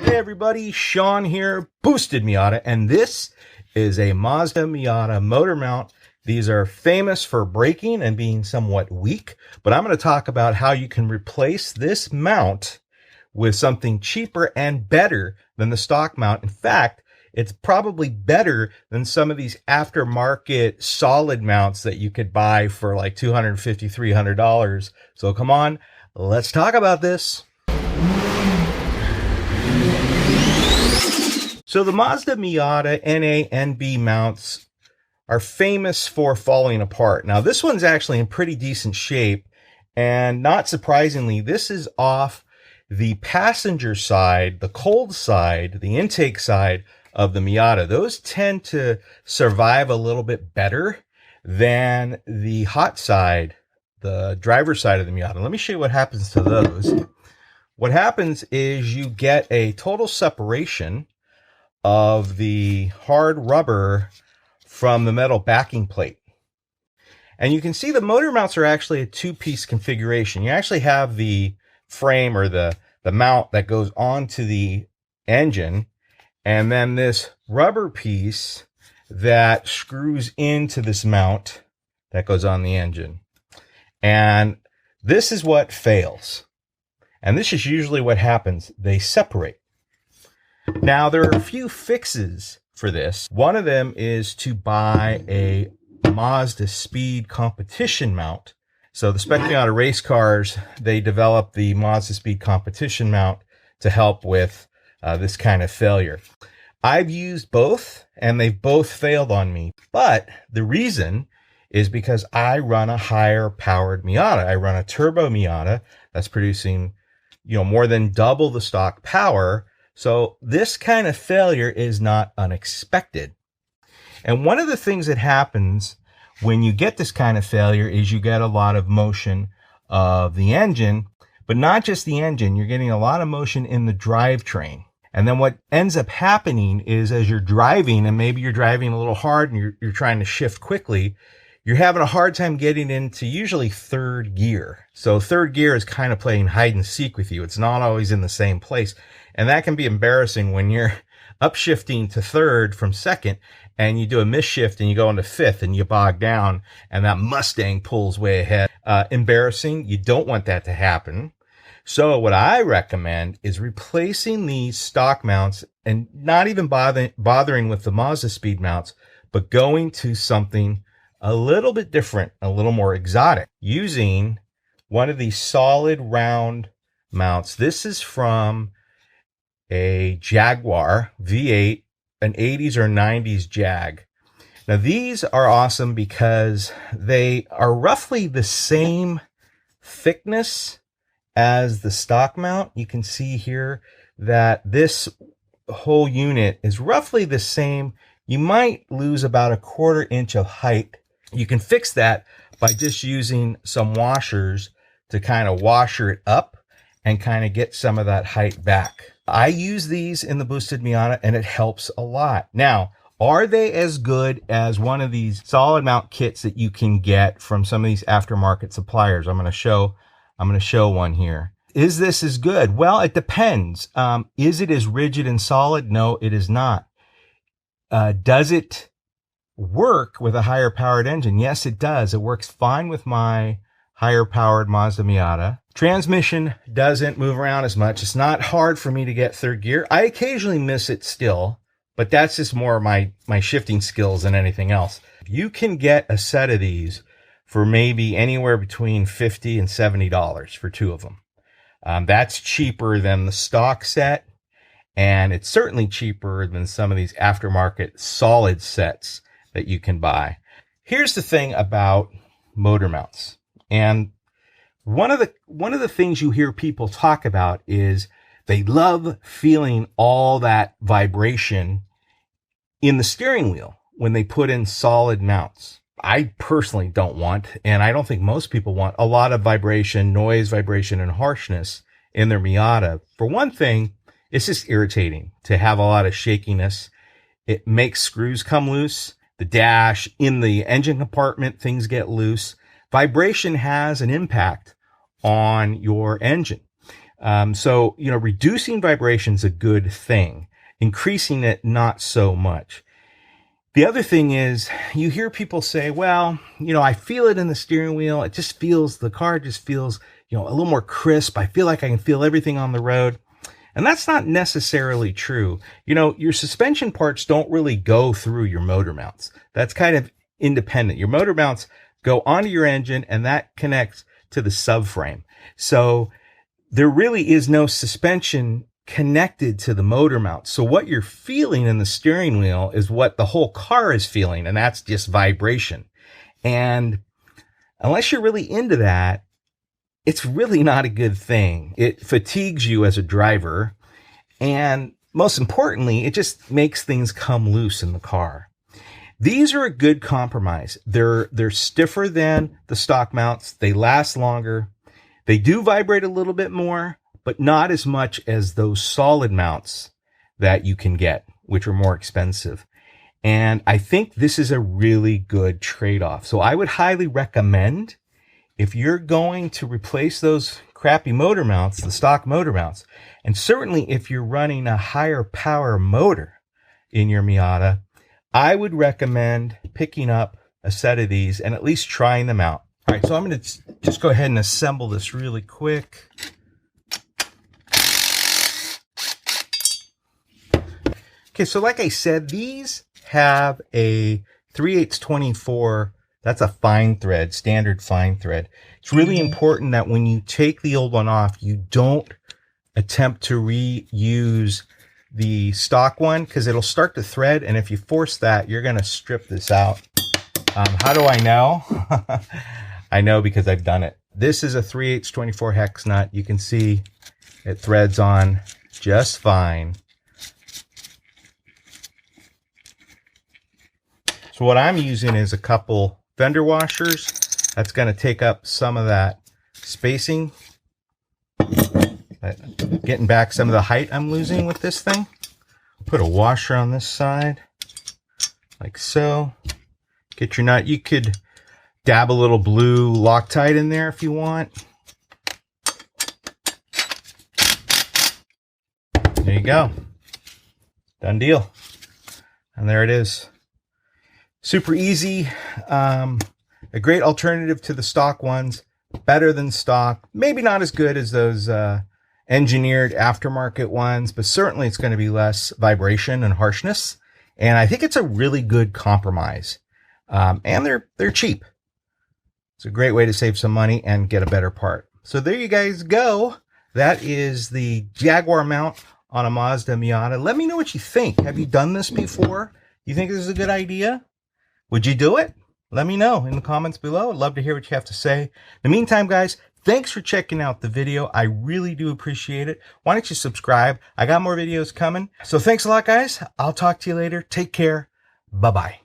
Hey everybody, Sean here, Boosted Miata, and this is a Mazda Miata motor mount. These are famous for breaking and being somewhat weak, but I'm going to talk about how you can replace this mount with something cheaper and better than the stock mount. In fact, it's probably better than some of these aftermarket solid mounts that you could buy for like $250, $300. So come on, let's talk about this. So the Mazda Miata NA NB mounts are famous for falling apart. Now this one's actually in pretty decent shape, and not surprisingly, this is off the passenger side, the cold side, the intake side of the Miata. Those tend to survive a little bit better than the hot side, the driver's side of the Miata. Let me show you what happens to those. What happens is you get a total separation of the hard rubber from the metal backing plate. And you can see the motor mounts are actually a two-piece configuration. You actually have the frame or the mount that goes onto the engine, and then this rubber piece that screws into this mount that goes on the engine. And this is what fails. And this is usually what happens. They separate. Now, there are a few fixes for this. One of them is to buy a Mazda Speed competition mount. So the Spec Miata race cars, they developed the Mazda Speed competition mount to help with this kind of failure. I've used both, and they've both failed on me. But the reason is because I run a higher powered Miata. I run a turbo Miata that's producing, more than double the stock power. So this kind of failure is not unexpected. And one of the things that happens when you get this kind of failure is you get a lot of motion of the engine, but not just the engine. You're getting a lot of motion in the drivetrain. And then what ends up happening is as you're driving, and maybe you're driving a little hard and you're trying to shift quickly, you're having a hard time getting into usually third gear. So third gear is kind of playing hide and seek with you. It's not always in the same place. And that can be embarrassing when you're upshifting to third from second and you do a misshift and you go into fifth and you bog down and that Mustang pulls way ahead. Embarrassing. You don't want that to happen. So what I recommend is replacing these stock mounts and not even bothering with the Mazda Speed mounts, but going to something a little bit different, a little more exotic, using one of these solid round mounts. This is from a Jaguar V8, an 80s or 90s Jag. Now these are awesome because they are roughly the same thickness as the stock mount. You can see here that this whole unit is roughly the same. You might lose about 1/4 inch of height. You can fix that by just using some washers to kind of washer it up and kind of get some of that height back. I use these in the Boosted Miata and it helps a lot. Now, are they as good as one of these solid mount kits that you can get from some of these aftermarket suppliers? I'm going to show one here. Is this as good? Well, it depends. Is it as rigid and solid? No, it is not. Does it work with a higher powered engine? Yes, it does. It works fine with my higher powered Mazda Miata. Transmission doesn't move around as much. It's not hard for me to get third gear. I occasionally miss it still, but that's just more my shifting skills than anything else. You can get a set of these for maybe anywhere between $50 and $70 for two of them. That's cheaper than the stock set, and it's certainly cheaper than some of these aftermarket solid sets that you can buy. Here's the thing about motor mounts. And one of the things you hear people talk about is they love feeling all that vibration in the steering wheel when they put in solid mounts. I personally don't want, and I don't think most people want, a lot of vibration, noise, vibration, and harshness in their Miata. For one thing, it's just irritating to have a lot of shakiness. It makes screws come loose. The dash, in the engine compartment, things get loose. Vibration has an impact on your engine. So, reducing vibration is a good thing. Increasing it, not so much. The other thing is, you hear people say, well, I feel it in the steering wheel. The car just feels, a little more crisp. I feel like I can feel everything on the road. And that's not necessarily true. Your suspension parts don't really go through your motor mounts. That's kind of independent. Your motor mounts go onto your engine, and that connects to the subframe. So there really is no suspension connected to the motor mount. So what you're feeling in the steering wheel is what the whole car is feeling, and that's just vibration. And unless you're really into that, it's really not a good thing. It fatigues you as a driver, and most importantly, it just makes things come loose in the car. These are a good compromise. They're stiffer than the stock mounts. They last longer. They do vibrate a little bit more, but not as much as those solid mounts that you can get, which are more expensive. And I think this is a really good trade-off. So I would highly recommend, if you're going to replace those crappy motor mounts, the stock motor mounts, and certainly if you're running a higher power motor in your Miata, I would recommend picking up a set of these and at least trying them out. All right, so I'm going to just go ahead and assemble this really quick. Okay, so like I said, these have a 3/8 24. That's a fine thread, standard fine thread. It's really important that when you take the old one off, you don't attempt to reuse the stock one, because it'll start to thread, and if you force that, you're going to strip this out. How do I know? I know because I've done it. This is a 3/8 24 hex nut. You can see it threads on just fine. So what I'm using is a couple fender washers. That's going to take up some of that spacing, getting back some of the height I'm losing with this thing. Put a washer on this side, like so. Get your nut. You could dab a little blue Loctite in there if you want. There you go. Done deal. And there it is. Super easy. A great alternative to the stock ones. Better than stock. Maybe not as good as those engineered aftermarket ones, but certainly it's going to be less vibration and harshness. And I think it's a really good compromise. And they're cheap. It's a great way to save some money and get a better part. So there you guys go. That is the Jaguar mount on a Mazda Miata. Let me know what you think. Have you done this before? You think this is a good idea? Would you do it? Let me know in the comments below. I'd love to hear what you have to say. In the meantime, guys, thanks for checking out the video. I really do appreciate it. Why don't you subscribe? I got more videos coming. So thanks a lot, guys. I'll talk to you later. Take care. Bye-bye.